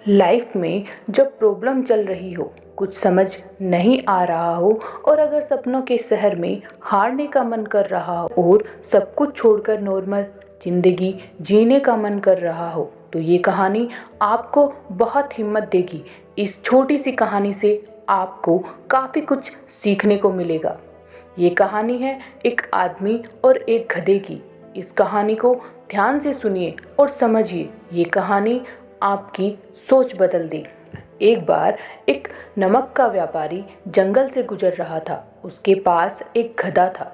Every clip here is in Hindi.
लाइफ में जब प्रॉब्लम चल रही हो, कुछ समझ नहीं आ रहा हो और अगर सपनों के शहर में हारने का मन कर रहा हो और सब कुछ छोड़कर नॉर्मल ज़िंदगी जीने का मन कर रहा हो, तो ये कहानी आपको बहुत हिम्मत देगी। इस छोटी सी कहानी से आपको काफ़ी कुछ सीखने को मिलेगा। ये कहानी है एक आदमी और एक गधे की। इस कहानी को ध्यान से सुनिए और समझिए। ये कहानी आपकी सोच बदल दी। एक बार एक नमक का व्यापारी जंगल से गुजर रहा था। उसके पास एक गधा था।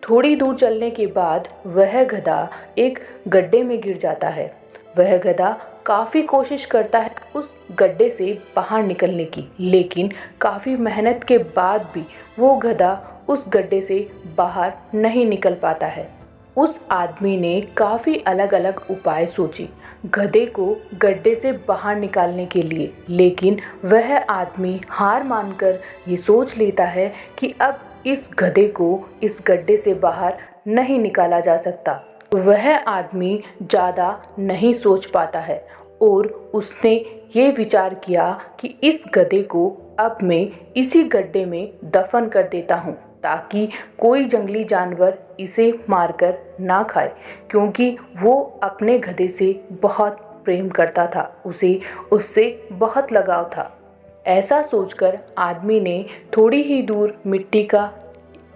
थोड़ी दूर चलने के बाद वह गधा एक गड्ढे में गिर जाता है। वह गधा काफ़ी कोशिश करता है उस गड्ढे से बाहर निकलने की, लेकिन काफ़ी मेहनत के बाद भी वो गधा उस गड्ढे से बाहर नहीं निकल पाता है। उस आदमी ने काफ़ी अलग अलग उपाय सोचे गधे को गड्ढे से बाहर निकालने के लिए, लेकिन वह आदमी हार मानकर ये सोच लेता है कि अब इस गधे को इस गड्ढे से बाहर नहीं निकाला जा सकता। वह आदमी ज़्यादा नहीं सोच पाता है और उसने ये विचार किया कि इस गधे को अब मैं इसी गड्ढे में दफन कर देता हूँ, ताकि कोई जंगली जानवर इसे मारकर ना खाए, क्योंकि वो अपने गधे से बहुत प्रेम करता था। उसे उससे बहुत लगाव था। ऐसा सोचकर आदमी ने थोड़ी ही दूर मिट्टी का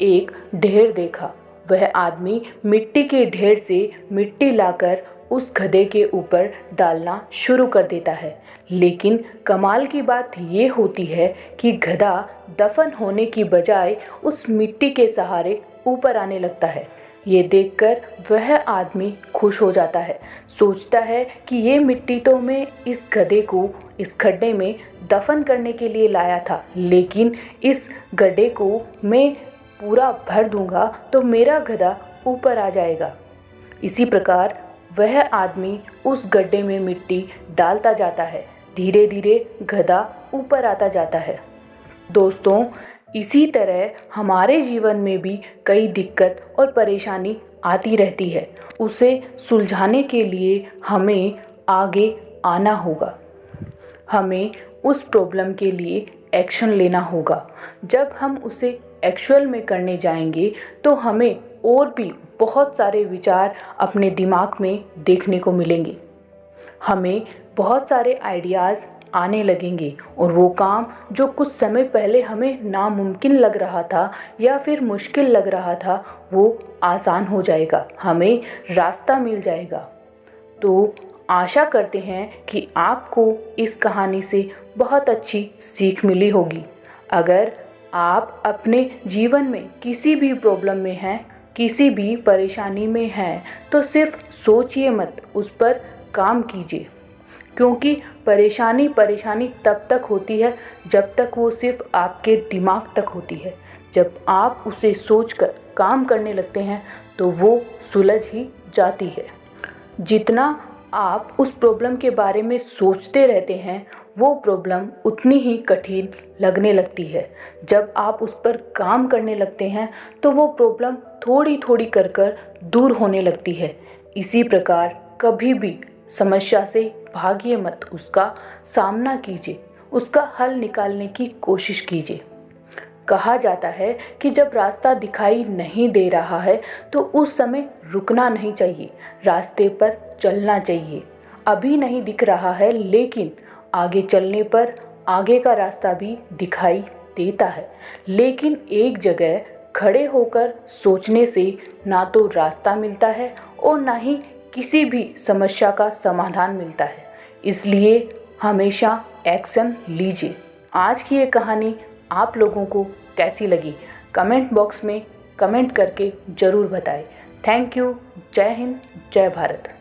एक ढेर देखा। वह आदमी मिट्टी के ढेर से मिट्टी लाकर उस गधे के ऊपर डालना शुरू कर देता है, लेकिन कमाल की बात ये होती है कि गधा दफन होने की बजाय उस मिट्टी के सहारे ऊपर आने लगता है। ये देखकर वह आदमी खुश हो जाता है। सोचता है कि ये मिट्टी तो मैं इस गधे को इस गड्ढे में दफन करने के लिए लाया था, लेकिन इस गड्ढे को मैं पूरा भर दूंगा तो मेरा गधा ऊपर आ जाएगा। इसी प्रकार वह आदमी उस गड्ढे में मिट्टी डालता जाता है। धीरे धीरे गधा ऊपर आता जाता है। दोस्तों, इसी तरह हमारे जीवन में भी कई दिक्कत और परेशानी आती रहती है। उसे सुलझाने के लिए हमें आगे आना होगा। हमें उस प्रॉब्लम के लिए एक्शन लेना होगा। जब हम उसे एक्चुअल में करने जाएंगे तो हमें और भी बहुत सारे विचार अपने दिमाग में देखने को मिलेंगे। हमें बहुत सारे आइडियाज़ आने लगेंगे और वो काम जो कुछ समय पहले हमें नामुमकिन लग रहा था या फिर मुश्किल लग रहा था, वो आसान हो जाएगा। हमें रास्ता मिल जाएगा। तो आशा करते हैं कि आपको इस कहानी से बहुत अच्छी सीख मिली होगी। अगर आप अपने जीवन में किसी भी प्रॉब्लम में हैं, किसी भी परेशानी में हैं, तो सिर्फ सोचिए मत, उस पर काम कीजिए, क्योंकि परेशानी तब तक होती है जब तक वो सिर्फ आपके दिमाग तक होती है। जब आप उसे सोचकर काम करने लगते हैं तो वो सुलझ ही जाती है। जितना आप उस प्रॉब्लम के बारे में सोचते रहते हैं, वो प्रॉब्लम उतनी ही कठिन लगने लगती है। जब आप उस पर काम करने लगते हैं तो वो प्रॉब्लम थोड़ी थोड़ी कर दूर होने लगती है। इसी प्रकार कभी भी समस्या से भागिए मत, उसका सामना कीजिए, उसका हल निकालने की कोशिश कीजिए। कहा जाता है कि जब रास्ता दिखाई नहीं दे रहा है तो उस समय रुकना नहीं चाहिए, रास्ते पर चलना चाहिए। अभी नहीं दिख रहा है, लेकिन आगे चलने पर आगे का रास्ता भी दिखाई देता है। लेकिन एक जगह खड़े होकर सोचने से ना तो रास्ता मिलता है और ना ही किसी भी समस्या का समाधान मिलता है। इसलिए हमेशा एक्शन लीजिए। आज की ये कहानी आप लोगों को कैसी लगी, कमेंट बॉक्स में कमेंट करके ज़रूर बताएं। Thank you. जय हिंद, जय भारत।